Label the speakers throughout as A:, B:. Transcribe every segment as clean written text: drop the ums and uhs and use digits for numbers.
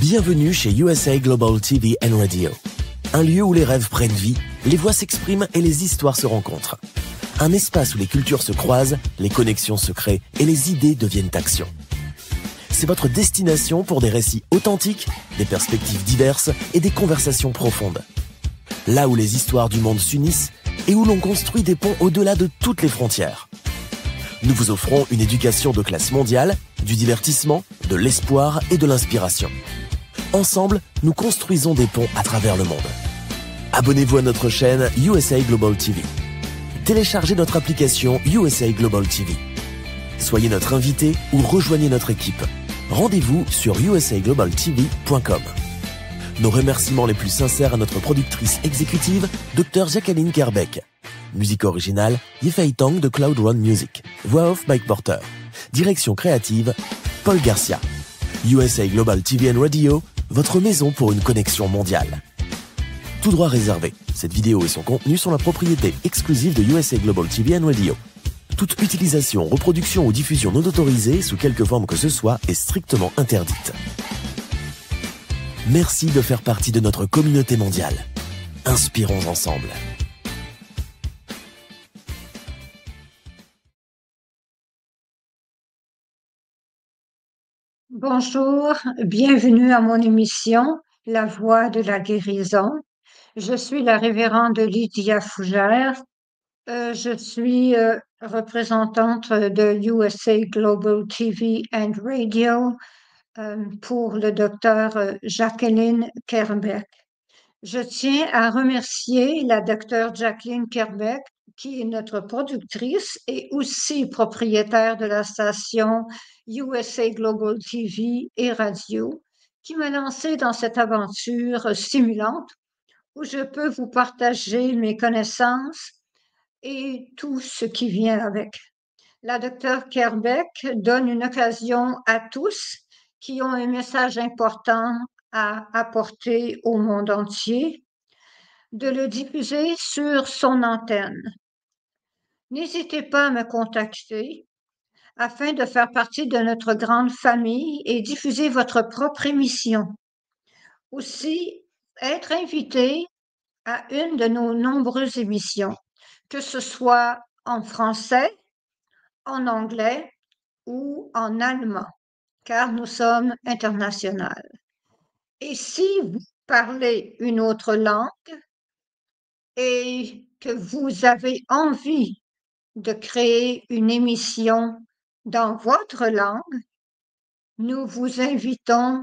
A: Bienvenue chez USA Global TV and Radio. Un lieu où les rêves prennent vie, les voix s'expriment et les histoires se rencontrent. Un espace où les cultures se croisent, les connexions se créent et les idées deviennent action. C'est votre destination pour des récits authentiques, des perspectives diverses et des conversations profondes. Là où les histoires du monde s'unissent et où l'on construit des ponts au-delà de toutes les frontières. Nous vous offrons une éducation de classe mondiale, du divertissement, de l'espoir et de l'inspiration. Ensemble, nous construisons des ponts à travers le monde. Abonnez-vous à notre chaîne USA Global TV. Téléchargez notre application USA Global TV. Soyez notre invité ou rejoignez notre équipe. Rendez-vous sur usaglobaltv.com. Nos remerciements les plus sincères à notre productrice exécutive, Dr Jacqueline Kerbeck. Musique originale, Yifei Tang de Cloud Run Music. Voix off Mike Porter. Direction créative, Paul Garcia. USA Global TV and Radio, votre maison pour une connexion mondiale. Tout droit réservé. Cette vidéo et son contenu sont la propriété exclusive de USA Global TV and Radio. Toute utilisation, reproduction ou diffusion non autorisée, sous quelque forme que ce soit, est strictement interdite. Merci de faire partie de notre communauté mondiale. Inspirons ensemble.
B: Bonjour, bienvenue à mon émission La Voix de la guérison. Je suis la révérende Lydia Fougère. Je suis représentante de USA Global TV and Radio pour le docteur Jacqueline Kerbeck. Je tiens à remercier la docteure Jacqueline Kerbeck, qui est notre productrice et aussi propriétaire de la station USA Global TV et Radio, qui m'a lancée dans cette aventure stimulante où je peux vous partager mes connaissances et tout ce qui vient avec. La docteure Kerbeck donne une occasion à tous qui ont un message important à apporter au monde entier de le diffuser sur son antenne. N'hésitez pas à me contacter afin de faire partie de notre grande famille et diffuser votre propre émission. Aussi, être invité à une de nos nombreuses émissions, que ce soit en français, en anglais ou en allemand, car nous sommes internationaux. Et si vous parlez une autre langue et que vous avez envie de créer une émission dans votre langue, nous vous invitons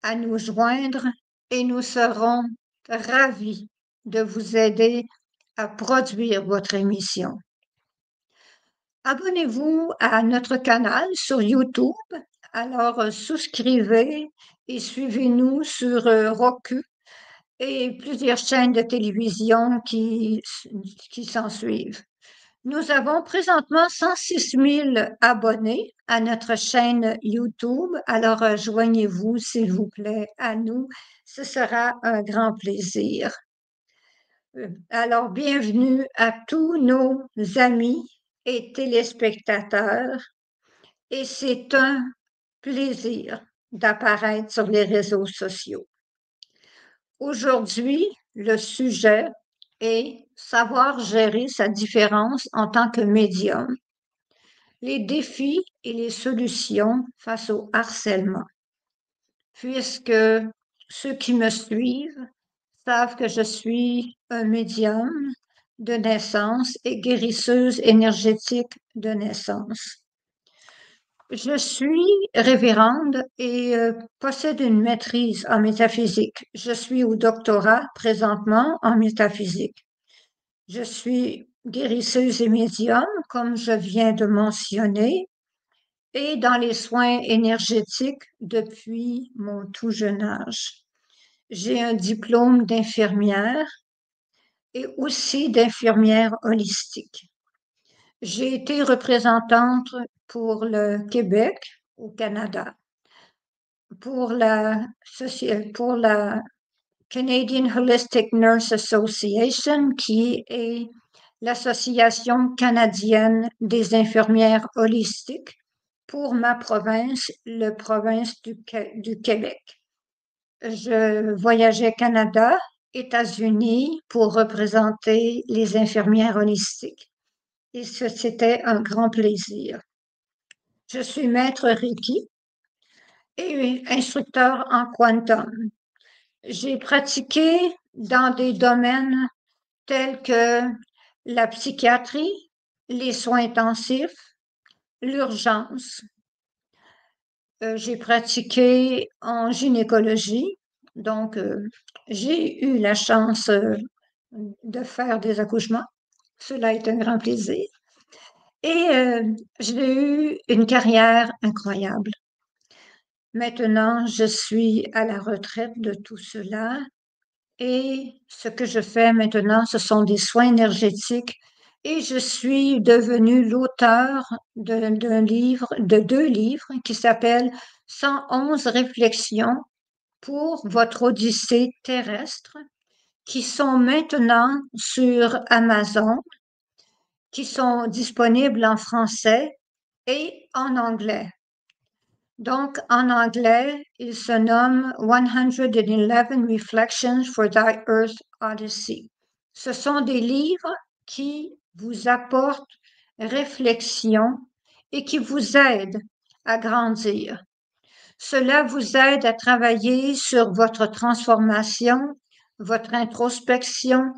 B: à nous joindre et nous serons ravis de vous aider à produire votre émission. Abonnez-vous à notre canal sur YouTube. Alors, souscrivez et suivez-nous sur Roku et plusieurs chaînes de télévision qui s'en suivent. Nous avons présentement 106 000 abonnés à notre chaîne YouTube. Alors, joignez-vous, s'il vous plaît, à nous. Ce sera un grand plaisir. Alors, bienvenue à tous nos amis et téléspectateurs. Et c'est un plaisir d'apparaître sur les réseaux sociaux. Aujourd'hui, le sujet est savoir gérer sa différence en tant que médium, les défis et les solutions face au harcèlement. Puisque ceux qui me suivent savent que je suis un médium de naissance et guérisseuse énergétique de naissance. Je suis révérende et possède une maîtrise en métaphysique. Je suis au doctorat présentement en métaphysique. Je suis guérisseuse et médium, comme je viens de mentionner, et dans les soins énergétiques depuis mon tout jeune âge. J'ai un diplôme d'infirmière et aussi d'infirmière holistique. J'ai été représentante pour le Québec au Canada, pour la Canadian Holistic Nurse Association, qui est l'Association canadienne des infirmières holistiques, pour ma province, la province du Québec. Je voyageais Canada, États-Unis pour représenter les infirmières holistiques. Et c'était un grand plaisir. Je suis maître Reiki et instructeur en quantum. J'ai pratiqué dans des domaines tels que la psychiatrie, les soins intensifs, l'urgence. J'ai pratiqué en gynécologie, donc j'ai eu la chance de faire des accouchements. Cela est un grand plaisir. Et j'ai eu une carrière incroyable. Maintenant, je suis à la retraite de tout cela et ce que je fais maintenant, ce sont des soins énergétiques et je suis devenue l'auteur d'un livre, de 2 livres qui s'appellent 111 réflexions pour votre odyssée terrestre, qui sont maintenant sur Amazon, qui sont disponibles en français et en anglais. Donc, en anglais, il se nomme 111 Reflections for Thy Earth Odyssey. Ce sont des livres qui vous apportent réflexion et qui vous aident à grandir. Cela vous aide à travailler sur votre transformation, votre introspection,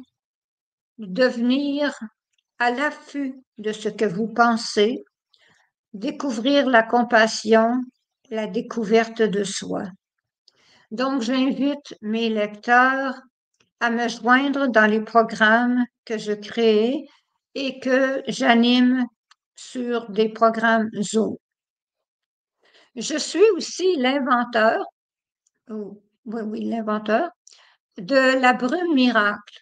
B: devenir à l'affût de ce que vous pensez, découvrir la compassion, la découverte de soi. Donc, j'invite mes lecteurs à me joindre dans les programmes que je crée et que j'anime sur des programmes Zoom. Je suis aussi l'inventeur, oui, l'inventeur de la brume miracle.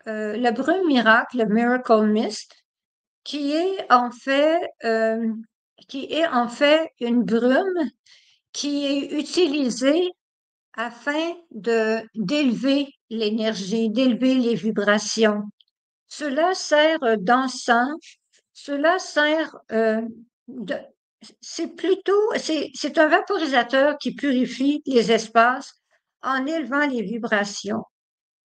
B: La brume miracle, le Miracle Mist, qui est en fait, une brume qui est utilisée afin d'élever l'énergie, d'élever les vibrations. Cela sert d'encens, cela sert c'est un vaporisateur qui purifie les espaces en élevant les vibrations.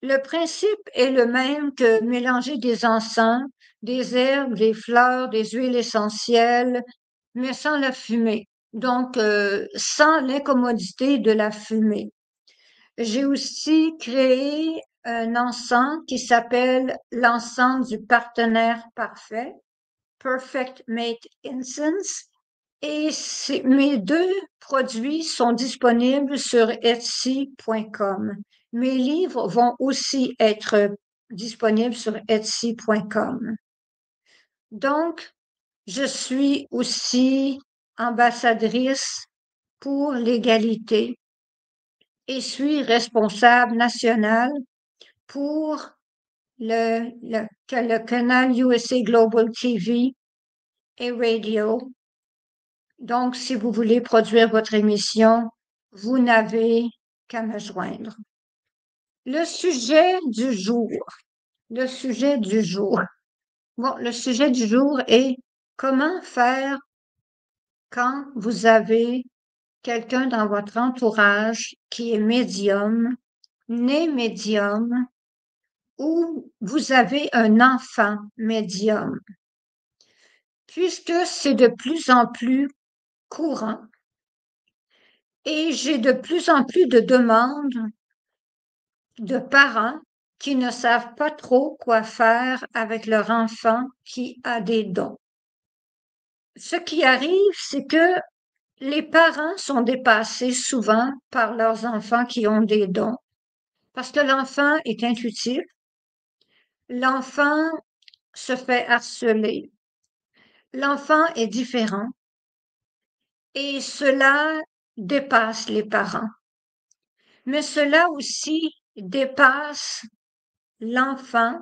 B: Le principe est le même que mélanger des encens, des herbes, des fleurs, des huiles essentielles, mais sans la fumée. Donc, sans l'incommodité de la fumée. J'ai aussi créé un encens qui s'appelle l'encens du partenaire parfait, Perfect Mate Incense. Et mes 2 produits sont disponibles sur Etsy.com. Mes livres vont aussi être disponibles sur Etsy.com. Donc, je suis aussi ambassadrice pour l'égalité et suis responsable national pour le canal USA Global TV et Radio. Donc, si vous voulez produire votre émission, vous n'avez qu'à me joindre. Le sujet du jour. Le sujet du jour. Bon, le sujet du jour est comment faire quand vous avez quelqu'un dans votre entourage qui est médium, né médium, ou vous avez un enfant médium. Puisque c'est de plus en plus courant et j'ai de plus en plus de demandes de parents qui ne savent pas trop quoi faire avec leur enfant qui a des dons. Ce qui arrive, c'est que les parents sont dépassés souvent par leurs enfants qui ont des dons parce que l'enfant est intuitif, l'enfant se fait harceler, l'enfant est différent et cela dépasse les parents. Mais cela aussi dépasse l'enfant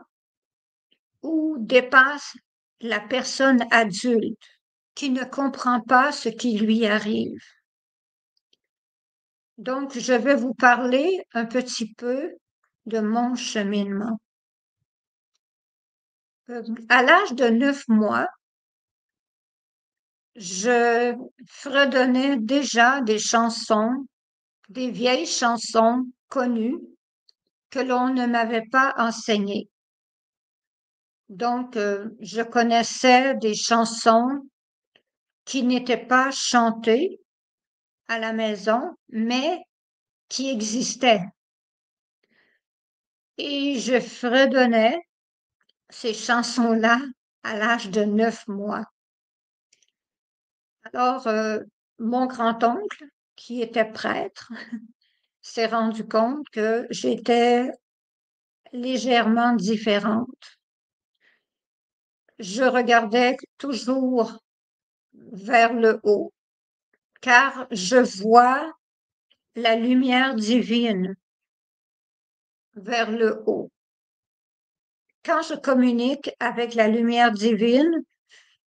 B: ou dépasse la personne adulte qui ne comprend pas ce qui lui arrive. Donc, je vais vous parler un petit peu de mon cheminement. À l'âge de 9 mois, je fredonnais déjà des chansons des vieilles chansons connues que l'on ne m'avait pas enseignées. Donc, je connaissais des chansons qui n'étaient pas chantées à la maison, mais qui existaient. Et je fredonnais ces chansons-là à l'âge de 9 mois. Alors, mon grand-oncle, qui était prêtre, s'est rendu compte que j'étais légèrement différente. Je regardais toujours vers le haut, car je vois la lumière divine vers le haut. Quand je communique avec la lumière divine,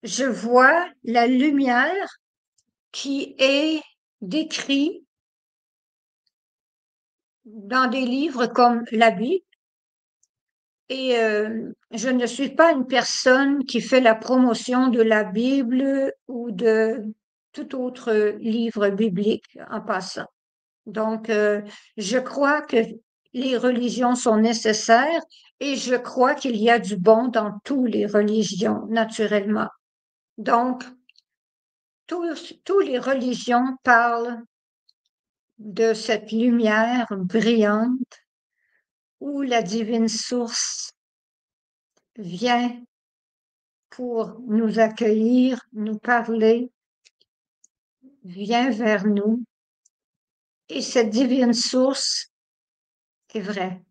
B: je vois la lumière qui est décrite dans des livres comme la Bible. Et je ne suis pas une personne qui fait la promotion de la Bible ou de tout autre livre biblique en passant. Donc, je crois que les religions sont nécessaires et je crois qu'il y a du bon dans toutes les religions, naturellement. Donc, toutes les religions parlent de cette lumière brillante où la divine source vient pour nous accueillir, nous parler, vient vers nous. Et cette divine source est vraie,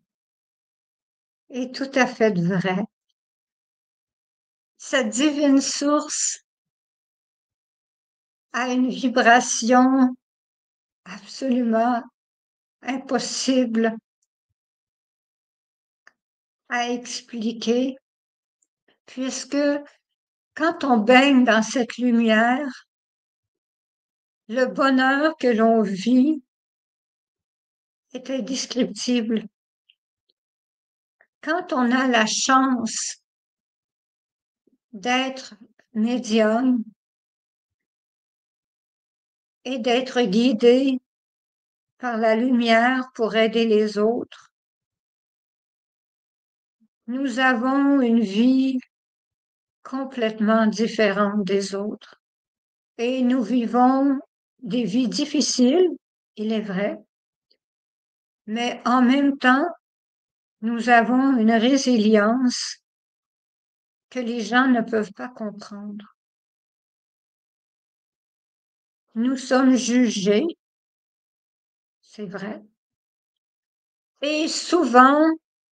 B: est tout à fait vraie. Cette divine source a une vibration absolument impossible à expliquer, puisque quand on baigne dans cette lumière, le bonheur que l'on vit est indescriptible. Quand on a la chance d'être médium et d'être guidé par la lumière pour aider les autres, nous avons une vie complètement différente des autres. Et nous vivons des vies difficiles, il est vrai, mais en même temps, nous avons une résilience que les gens ne peuvent pas comprendre. Nous sommes jugés, c'est vrai, et souvent,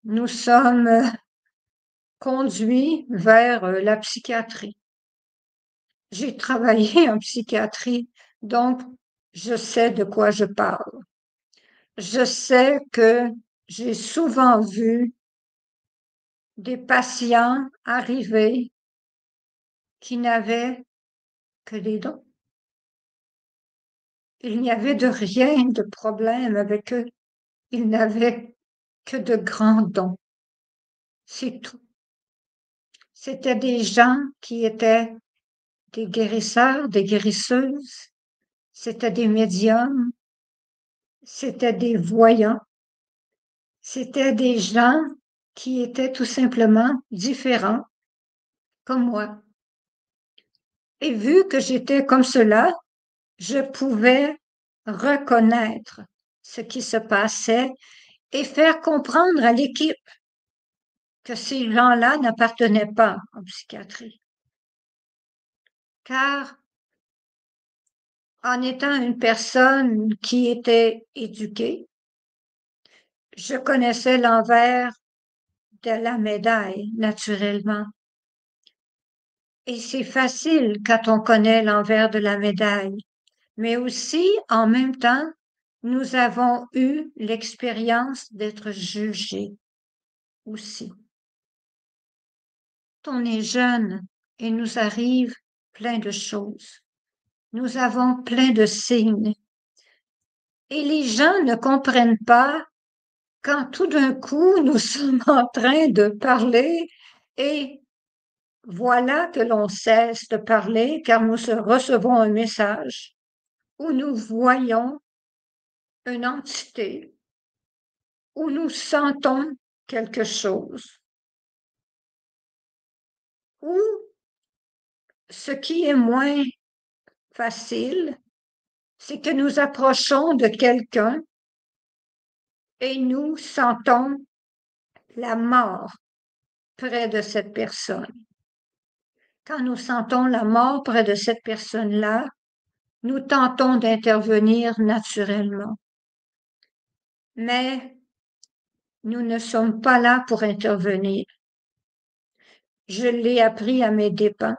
B: nous sommes conduits vers la psychiatrie. J'ai travaillé en psychiatrie, donc je sais de quoi je parle. Je sais que j'ai souvent vu des patients arriver qui n'avaient que des dons. Il n'y avait de rien de problème avec eux. Ils n'avaient que de grands dons. C'est tout. C'étaient des gens qui étaient des guérisseurs, des guérisseuses. C'étaient des médiums. C'étaient des voyants. C'étaient des gens qui étaient tout simplement différents, comme moi. Et vu que j'étais comme cela, je pouvais reconnaître ce qui se passait et faire comprendre à l'équipe que ces gens-là n'appartenaient pas en psychiatrie. Car en étant une personne qui était éduquée, je connaissais l'envers de la médaille, naturellement. Et c'est facile quand on connaît l'envers de la médaille. Mais aussi, en même temps, nous avons eu l'expérience d'être jugés aussi. Quand on est jeune et nous arrive plein de choses, nous avons plein de signes. Et les gens ne comprennent pas quand tout d'un coup nous sommes en train de parler et voilà que l'on cesse de parler car nous recevons un message où nous voyons une entité où nous sentons quelque chose, ou ce qui est moins facile, c'est que nous approchons de quelqu'un et nous sentons la mort près de cette personne. Quand nous sentons la mort près de cette personne-là, nous tentons d'intervenir naturellement. Mais nous ne sommes pas là pour intervenir. Je l'ai appris à mes dépens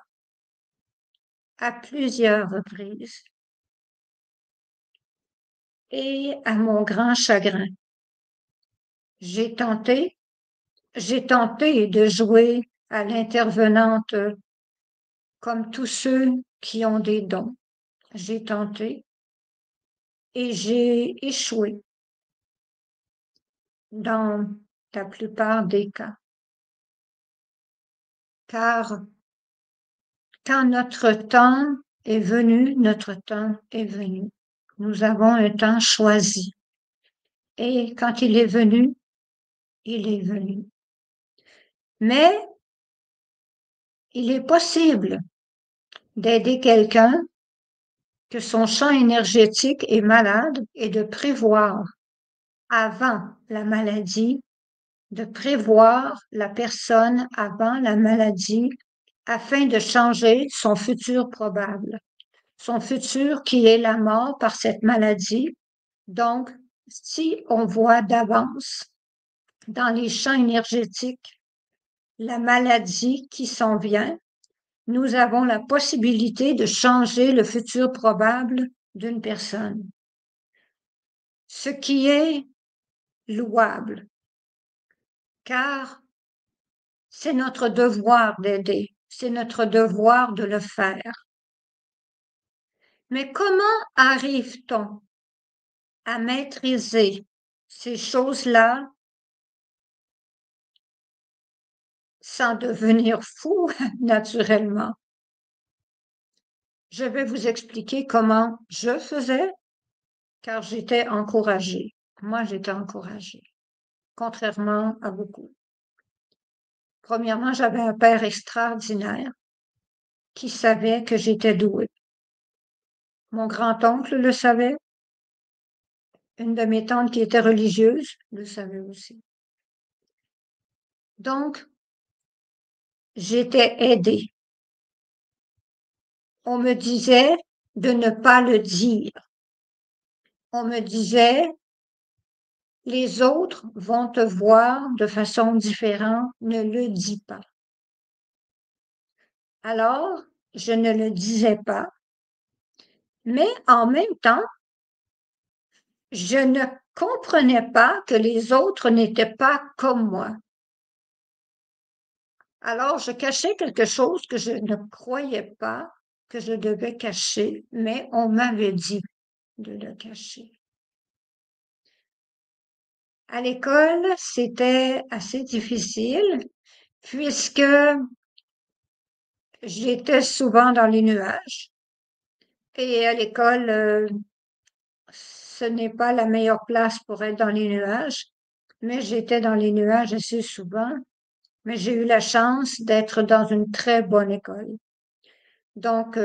B: à plusieurs reprises et à mon grand chagrin. J'ai tenté de jouer à l'intervenante comme tous ceux qui ont des dons. J'ai tenté et j'ai échoué dans la plupart des cas. Car quand notre temps est venu, notre temps est venu. Nous avons un temps choisi. Et quand il est venu, il est venu. Mais il est possible d'aider quelqu'un que son champ énergétique est malade et de prévoir avant la maladie, de prévoir la personne avant la maladie afin de changer son futur probable, son futur qui est la mort par cette maladie. Donc, si on voit d'avance dans les champs énergétiques la maladie qui s'en vient, nous avons la possibilité de changer le futur probable d'une personne. Ce qui est louable, car c'est notre devoir d'aider, c'est notre devoir de le faire. Mais comment arrive-t-on à maîtriser ces choses-là sans devenir fou, naturellement? Je vais vous expliquer comment je faisais, car j'étais encouragée. Moi, j'étais encouragée, contrairement à beaucoup. Premièrement, j'avais un père extraordinaire qui savait que j'étais douée. Mon grand-oncle le savait. Une de mes tantes qui était religieuse le savait aussi. Donc, j'étais aidée. On me disait de ne pas le dire. On me disait, les autres vont te voir de façon différente, ne le dis pas. Alors, je ne le disais pas, mais en même temps, je ne comprenais pas que les autres n'étaient pas comme moi. Alors, je cachais quelque chose que je ne croyais pas que je devais cacher, mais on m'avait dit de le cacher. À l'école, c'était assez difficile puisque j'étais souvent dans les nuages. Et à l'école, ce n'est pas la meilleure place pour être dans les nuages, mais j'étais dans les nuages assez souvent. Mais j'ai eu la chance d'être dans une très bonne école. Donc,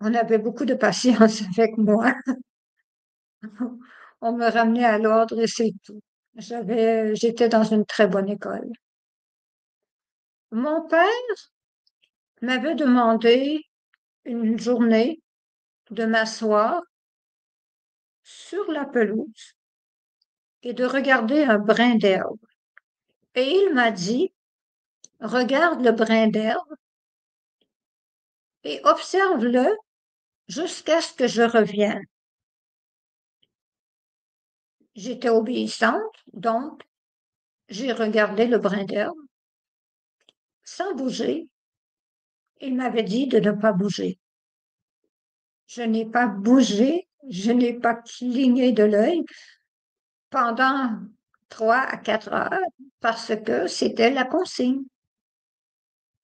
B: on avait beaucoup de patience avec moi. On me ramenait à l'ordre et c'est tout. J'étais dans une très bonne école. Mon père m'avait demandé une journée de m'asseoir sur la pelouse et de regarder un brin d'herbe. Et il m'a dit, regarde le brin d'herbe et observe-le jusqu'à ce que je revienne. J'étais obéissante, donc j'ai regardé le brin d'herbe sans bouger. Il m'avait dit de ne pas bouger. Je n'ai pas bougé, je n'ai pas cligné de l'œil pendant 3 à 4 heures parce que c'était la consigne.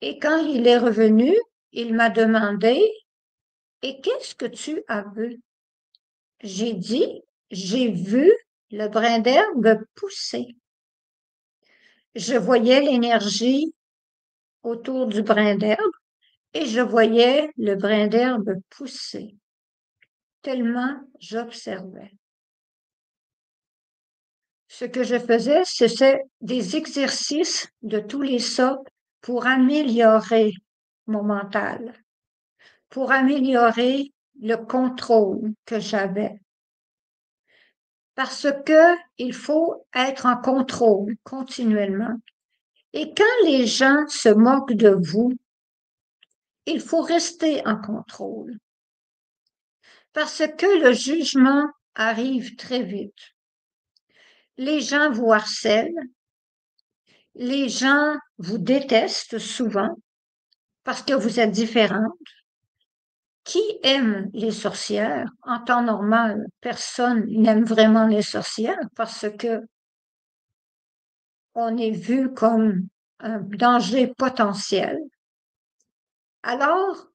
B: Et quand il est revenu, il m'a demandé, et qu'est-ce que tu as vu? J'ai dit, j'ai vu le brin d'herbe pousser. Je voyais l'énergie autour du brin d'herbe et je voyais le brin d'herbe pousser, tellement j'observais. Ce que je faisais, c'était des exercices de tous les sortes pour améliorer mon mental, pour améliorer le contrôle que j'avais. Parce que il faut être en contrôle continuellement. Et quand les gens se moquent de vous, il faut rester en contrôle. Parce que le jugement arrive très vite. Les gens vous harcèlent, les gens vous détestent souvent parce que vous êtes différente. Qui aime les sorcières? En temps normal, personne n'aime vraiment les sorcières parce que on est vu comme un danger potentiel. Alors,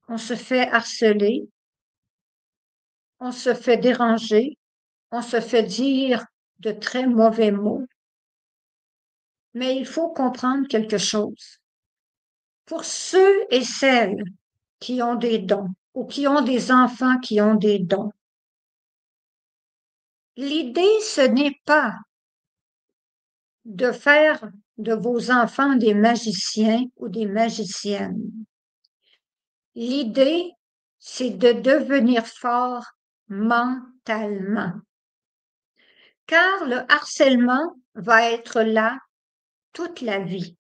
B: on se fait harceler, on se fait déranger, on se fait dire de très mauvais mots. Mais il faut comprendre quelque chose. Pour ceux et celles qui ont des dons ou qui ont des enfants qui ont des dons, l'idée, ce n'est pas de faire de vos enfants des magiciens ou des magiciennes. L'idée, c'est de devenir fort mentalement. Car le harcèlement va être là toute la vie.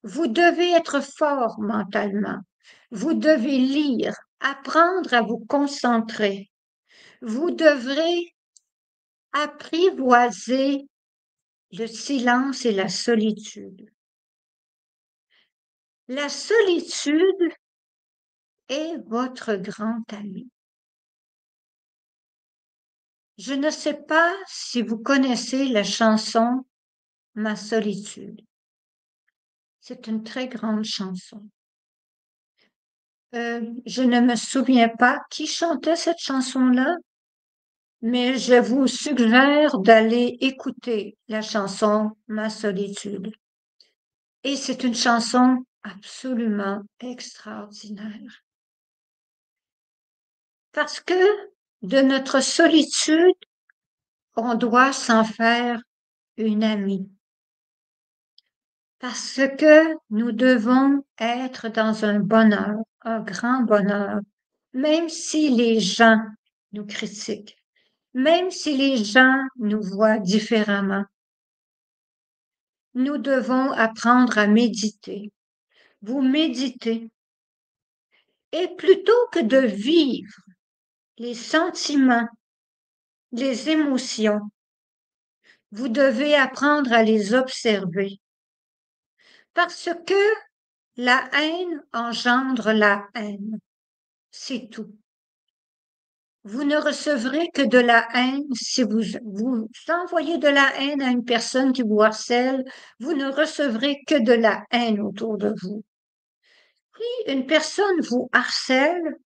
B: Vous devez être fort mentalement. Vous devez lire, apprendre à vous concentrer. Vous devrez apprivoiser le silence et la solitude. La solitude est votre grand ami. Je ne sais pas si vous connaissez la chanson Ma solitude. C'est une très grande chanson. Je ne me souviens pas qui chantait cette chanson-là, mais je vous suggère d'aller écouter la chanson Ma solitude. Et c'est une chanson absolument extraordinaire. Parce que de notre solitude, on doit s'en faire une amie. Parce que nous devons être dans un bonheur, un grand bonheur, même si les gens nous critiquent, même si les gens nous voient différemment. Nous devons apprendre à méditer. Vous méditez. Et plutôt que de vivre les sentiments, les émotions, vous devez apprendre à les observer. Parce que la haine engendre la haine. C'est tout. Vous ne recevrez que de la haine si vous envoyez de la haine à une personne qui vous harcèle, vous ne recevrez que de la haine autour de vous. Si une personne vous harcèle,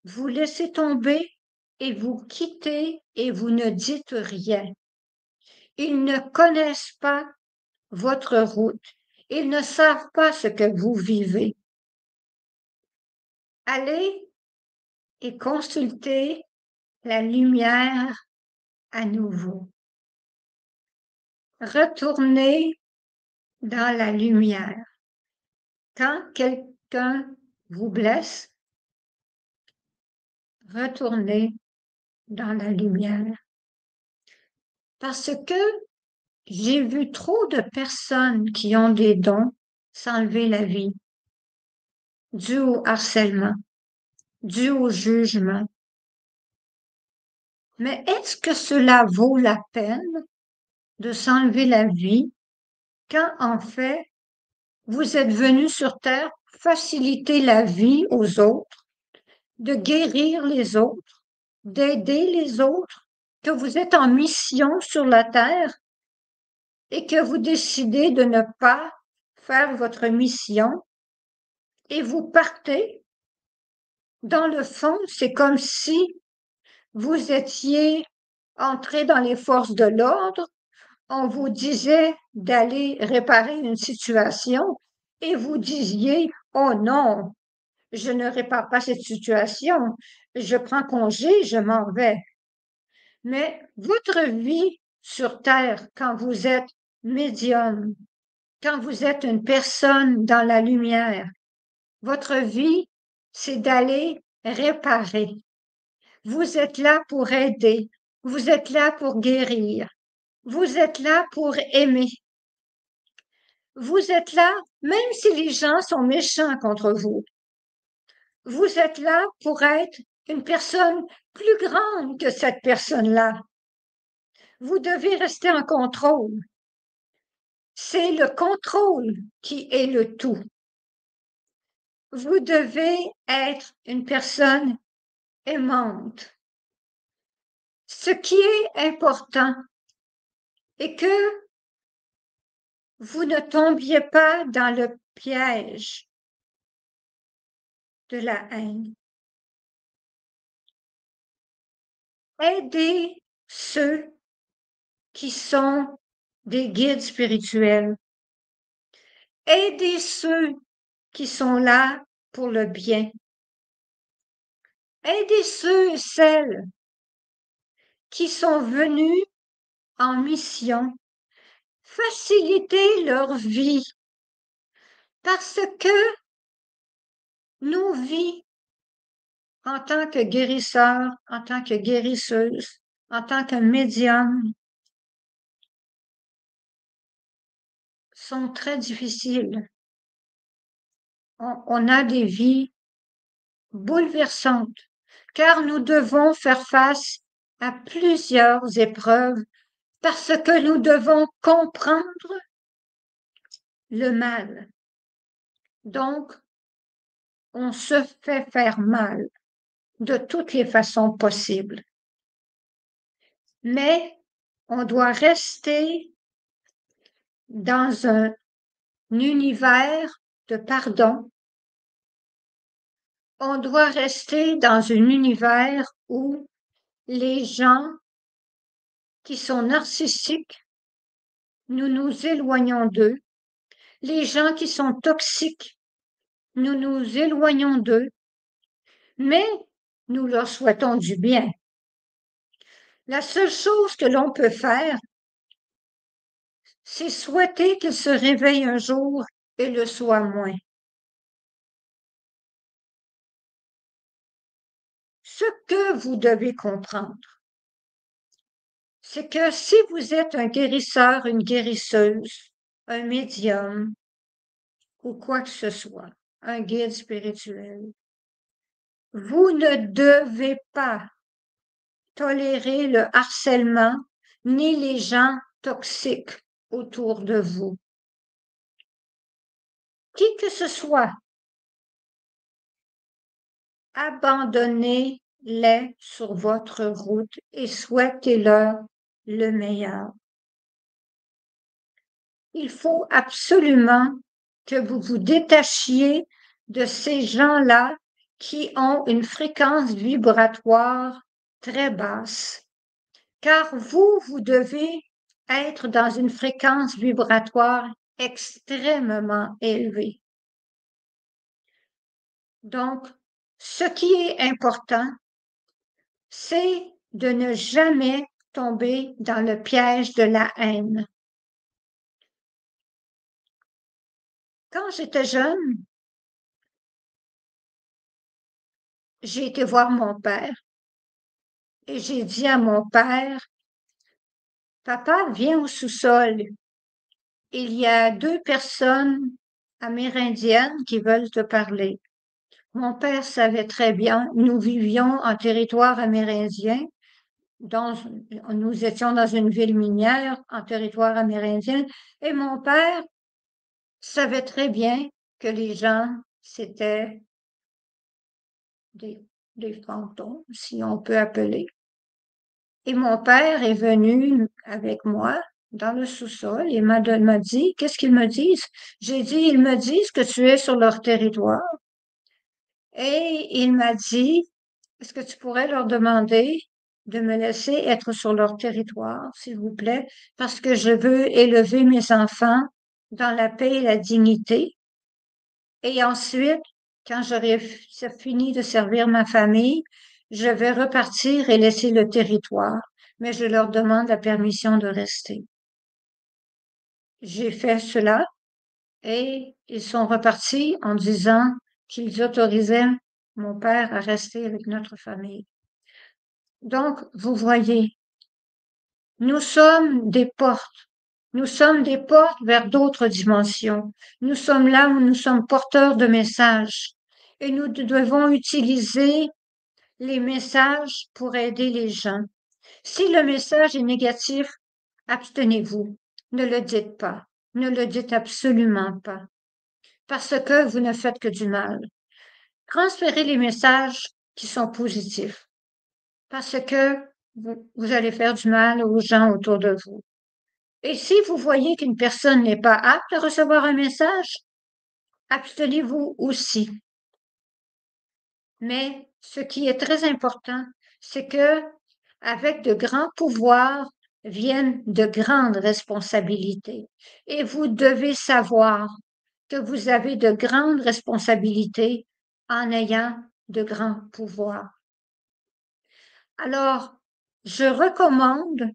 B: vous laissez tomber et vous quittez et vous ne dites rien. Ils ne connaissent pas votre route. Ils ne savent pas ce que vous vivez. Allez et consultez la lumière à nouveau. Retournez dans la lumière. Quand quelqu'un vous blesse, retournez dans la lumière. Parce que j'ai vu trop de personnes qui ont des dons s'enlever la vie, dû au harcèlement, dû au jugement. Mais est-ce que cela vaut la peine de s'enlever la vie quand en fait vous êtes venu sur Terre faciliter la vie aux autres, de guérir les autres, d'aider les autres, que vous êtes en mission sur la Terre et que vous décidez de ne pas faire votre mission et vous partez. Dans le fond, c'est comme si vous étiez entré dans les forces de l'ordre, on vous disait d'aller réparer une situation et vous disiez, oh non, je ne répare pas cette situation, je prends congé, je m'en vais. Mais votre vie sur Terre, quand vous êtes médium, quand vous êtes une personne dans la lumière, votre vie, c'est d'aller réparer. Vous êtes là pour aider. Vous êtes là pour guérir. Vous êtes là pour aimer. Vous êtes là, même si les gens sont méchants contre vous. Vous êtes là pour être une personne plus grande que cette personne-là. Vous devez rester en contrôle. C'est le contrôle qui est le tout. Vous devez être une personne aimante. Ce qui est important est que vous ne tombiez pas dans le piège de la haine. Aidez ceux qui sont des guides spirituels. Aidez ceux qui sont là pour le bien. Aidez ceux et celles qui sont venus en mission. Facilitez leur vie parce que nos vies en tant que guérisseurs, en tant que guérisseuses, en tant que médium, sont très difficiles. On a des vies bouleversantes, car nous devons faire face à plusieurs épreuves parce que nous devons comprendre le mal. Donc, on se fait faire mal de toutes les façons possibles. Mais on doit rester dans un univers de pardon. On doit rester dans un univers où les gens qui sont narcissiques, nous nous éloignons d'eux. Les gens qui sont toxiques, nous nous éloignons d'eux, mais nous leur souhaitons du bien. La seule chose que l'on peut faire, c'est souhaiter qu'ils se réveillent un jour et le soient moins. Ce que vous devez comprendre, c'est que si vous êtes un guérisseur, une guérisseuse, un médium ou quoi que ce soit, un guide spirituel, vous ne devez pas tolérer le harcèlement ni les gens toxiques autour de vous. Qui que ce soit, abandonnez-les sur votre route et souhaitez-leur le meilleur. Il faut absolument que vous vous détachiez de ces gens-là qui ont une fréquence vibratoire très basse, car vous devez être dans une fréquence vibratoire extrêmement élevée. Donc, ce qui est important, c'est de ne jamais tomber dans le piège de la haine. Quand j'étais jeune, j'ai été voir mon père et j'ai dit à mon père, papa, viens au sous-sol. Il y a 2 personnes amérindiennes qui veulent te parler. Mon père savait très bien, nous vivions en territoire amérindien, nous étions dans une ville minière en territoire amérindien, et mon père savait très bien que les gens, c'était des, des fantômes, si on peut appeler. Et mon père est venu avec moi dans le sous-sol et m'a dit, qu'est-ce qu'ils me disent? J'ai dit, ils me disent que tu es sur leur territoire. Et il m'a dit, est-ce que tu pourrais leur demander de me laisser être sur leur territoire, s'il vous plaît, parce que je veux élever mes enfants dans la paix et la dignité. Et ensuite, quand j'aurai fini de servir ma famille, je vais repartir et laisser le territoire, mais je leur demande la permission de rester. J'ai fait cela et ils sont repartis en disant qu'ils autorisaient mon père à rester avec notre famille. Donc, vous voyez, nous sommes des portes. Nous sommes des portes vers d'autres dimensions. Nous sommes là où nous sommes porteurs de messages. Et nous devons utiliser les messages pour aider les gens. Si le message est négatif, abstenez-vous. Ne le dites pas. Ne le dites absolument pas. Parce que vous ne faites que du mal. Transférez les messages qui sont positifs. Parce que vous allez faire du mal aux gens autour de vous. Et si vous voyez qu'une personne n'est pas apte à recevoir un message, abstenez-vous aussi. Mais ce qui est très important, c'est que avec de grands pouvoirs viennent de grandes responsabilités. Et vous devez savoir que vous avez de grandes responsabilités en ayant de grands pouvoirs. Alors, je recommande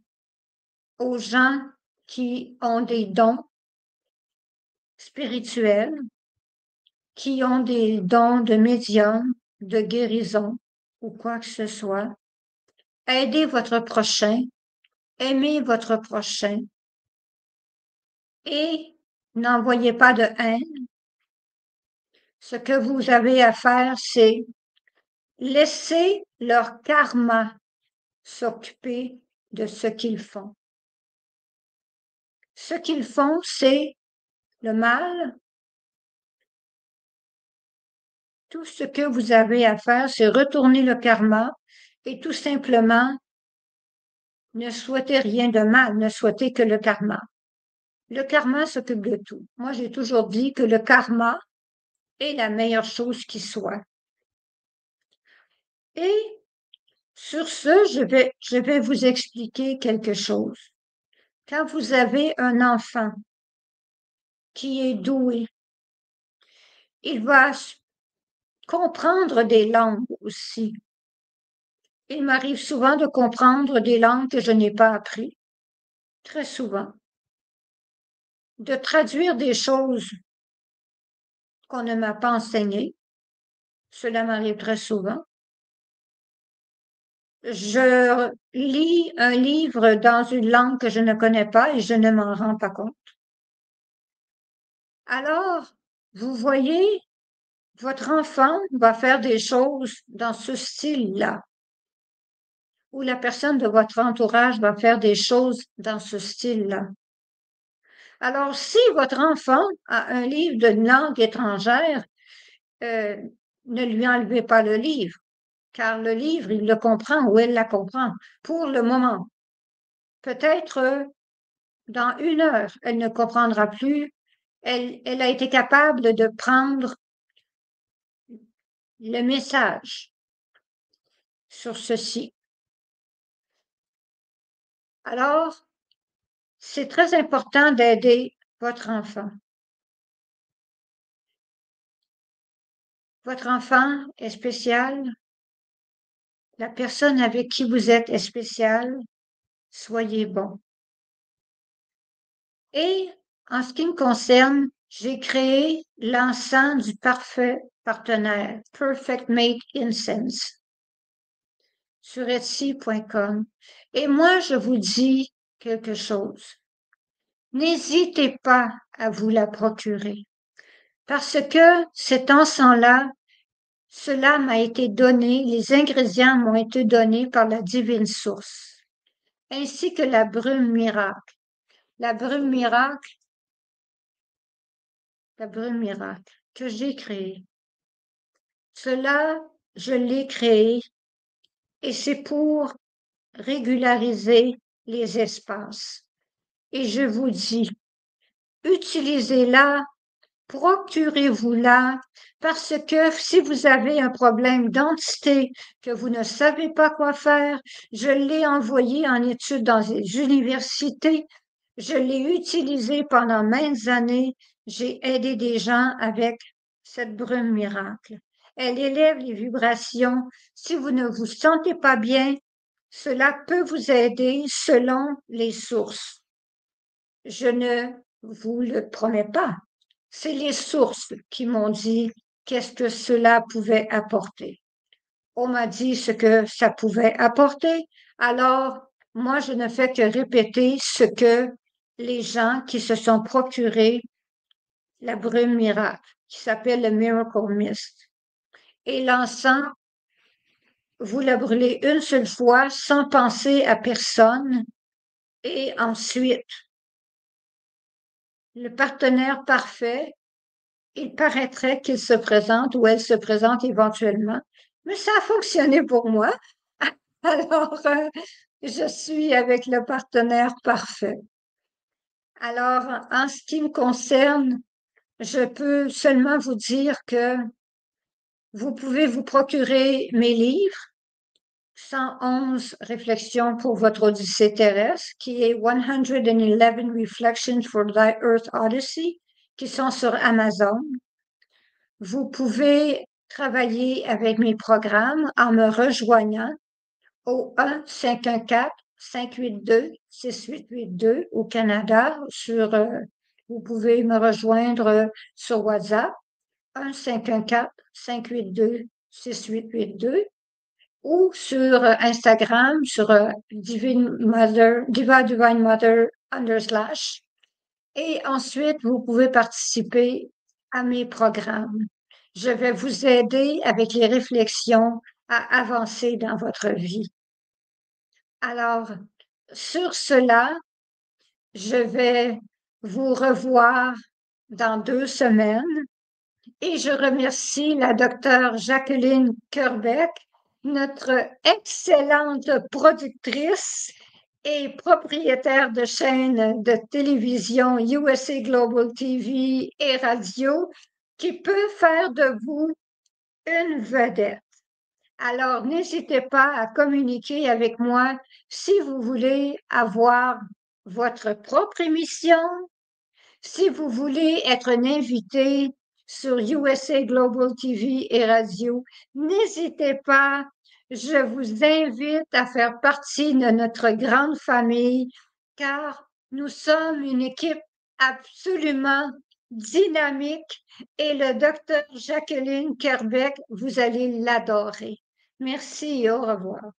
B: aux gens qui ont des dons spirituels, qui ont des dons de médium, de guérison ou quoi que ce soit, aidez votre prochain, aimez votre prochain et n'envoyez pas de haine. Ce que vous avez à faire, c'est laisser leur karma s'occuper de ce qu'ils font. Ce qu'ils font, c'est le mal. Tout ce que vous avez à faire, c'est retourner le karma et tout simplement ne souhaitez rien de mal, ne souhaitez que le karma. Le karma s'occupe de tout. Moi, j'ai toujours dit que le karma est la meilleure chose qui soit. Et sur ce, je vais vous expliquer quelque chose. Quand vous avez un enfant qui est doué, il va comprendre des langues aussi. Il m'arrive souvent de comprendre des langues que je n'ai pas appris, très souvent. De traduire des choses qu'on ne m'a pas enseignées, cela m'arrive très souvent. Je lis un livre dans une langue que je ne connais pas et je ne m'en rends pas compte. Alors, vous voyez, votre enfant va faire des choses dans ce style-là, ou la personne de votre entourage va faire des choses dans ce style-là. Alors, si votre enfant a un livre de langue étrangère, ne lui enlevez pas le livre, car le livre, il le comprend ou elle la comprend pour le moment. Peut-être dans 1 heure, elle ne comprendra plus. Elle a été capable de prendre le message sur ceci. Alors, c'est très important d'aider votre enfant. Votre enfant est spécial. La personne avec qui vous êtes est spéciale. Soyez bon. Et en ce qui me concerne, j'ai créé l'encens du parfait partenaire, Perfect Mate Incense, sur Etsy.com. Et moi, je vous dis quelque chose. N'hésitez pas à vous la procurer, parce que cet encens-là, cela m'a été donné, les ingrédients m'ont été donnés par la divine source, ainsi que la brume miracle. La brume miracle que j'ai créée. Cela, je l'ai créé et c'est pour régulariser les espaces. Et je vous dis, utilisez-la procurez-vous-la parce que si vous avez un problème d'identité, que vous ne savez pas quoi faire, je l'ai envoyé en études dans les universités, je l'ai utilisé pendant maintes années, j'ai aidé des gens avec cette brume miracle. Elle élève les vibrations. Si vous ne vous sentez pas bien, cela peut vous aider selon les sources. Je ne vous le promets pas. C'est les sources qui m'ont dit qu'est-ce que cela pouvait apporter. On m'a dit ce que ça pouvait apporter. Alors, moi, je ne fais que répéter ce que les gens qui se sont procurés la brume miracle, qui s'appelle le Miracle Mist. Et l'encens, vous le brûlez une seule fois sans penser à personne. Et ensuite, le partenaire parfait, il paraîtrait qu'il se présente ou elle se présente éventuellement. Mais ça a fonctionné pour moi. Alors, je suis avec le partenaire parfait. Alors, en ce qui me concerne, je peux seulement vous dire que vous pouvez vous procurer mes livres, 111 réflexions pour votre Odyssée terrestre, qui est 111 Reflections for Thy Earth Odyssey, qui sont sur Amazon. Vous pouvez travailler avec mes programmes en me rejoignant au 1-514-582-6882 au Canada. Vous pouvez me rejoindre sur WhatsApp, 1-514-582-6882 ou sur Instagram, sur Divine Mother _ Et ensuite, vous pouvez participer à mes programmes. Je vais vous aider avec les réflexions à avancer dans votre vie. Alors, sur cela, je vais vous revoir dans 2 semaines et je remercie la docteure Jacqueline Kerbeck, notre excellente productrice et propriétaire de chaîne de télévision USA Global TV et radio, qui peut faire de vous une vedette. Alors, n'hésitez pas à communiquer avec moi si vous voulez avoir votre propre émission, si vous voulez être un invité sur USA Global TV et radio. N'hésitez pas. Je vous invite à faire partie de notre grande famille car nous sommes une équipe absolument dynamique et le docteur Jacqueline Kerbeck, vous allez l'adorer. Merci et au revoir.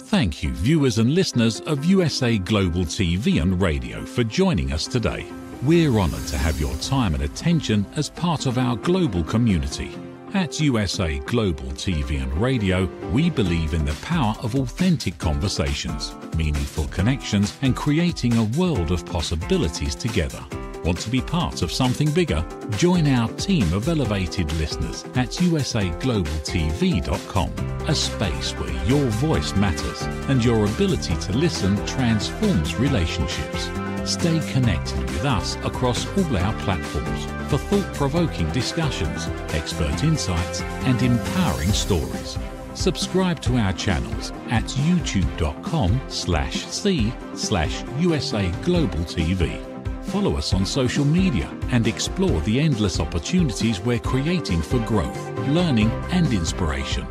C: Thank you, viewers and listeners of USA Global TV and Radio, for joining us today. We're honoured to have your time and attention as part of our global community. At USA Global TV and Radio, we believe in the power of authentic conversations, meaningful connections, and creating a world of possibilities together. Want to be part of something bigger? Join our team of elevated listeners at usaglobaltv.com, a space where your voice matters and your ability to listen transforms relationships. Stay connected with us across all our platforms for thought-provoking discussions, expert insights, and empowering stories. Subscribe to our channels at youtube.com/c/USA Global TV. Follow us on social media and explore the endless opportunities we're creating for growth, learning, and inspiration.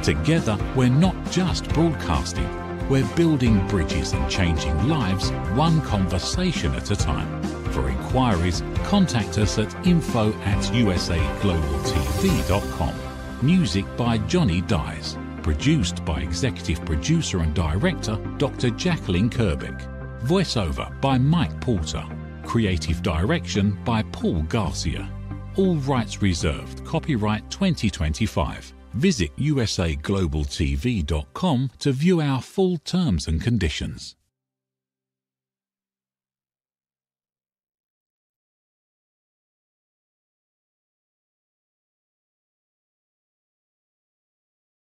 C: Together, we're not just broadcasting, we're building bridges and changing lives one conversation at a time. For inquiries, contact us at info@usaglobaltv.com. Music by Johnny Dies. Produced by Executive Producer and Director Dr. Jacqueline Kerbeck. Voiceover by Mike Porter. Creative Direction by Paul Garcia. All rights reserved. Copyright 2025. Visit usaglobaltv.com to view our full terms and conditions.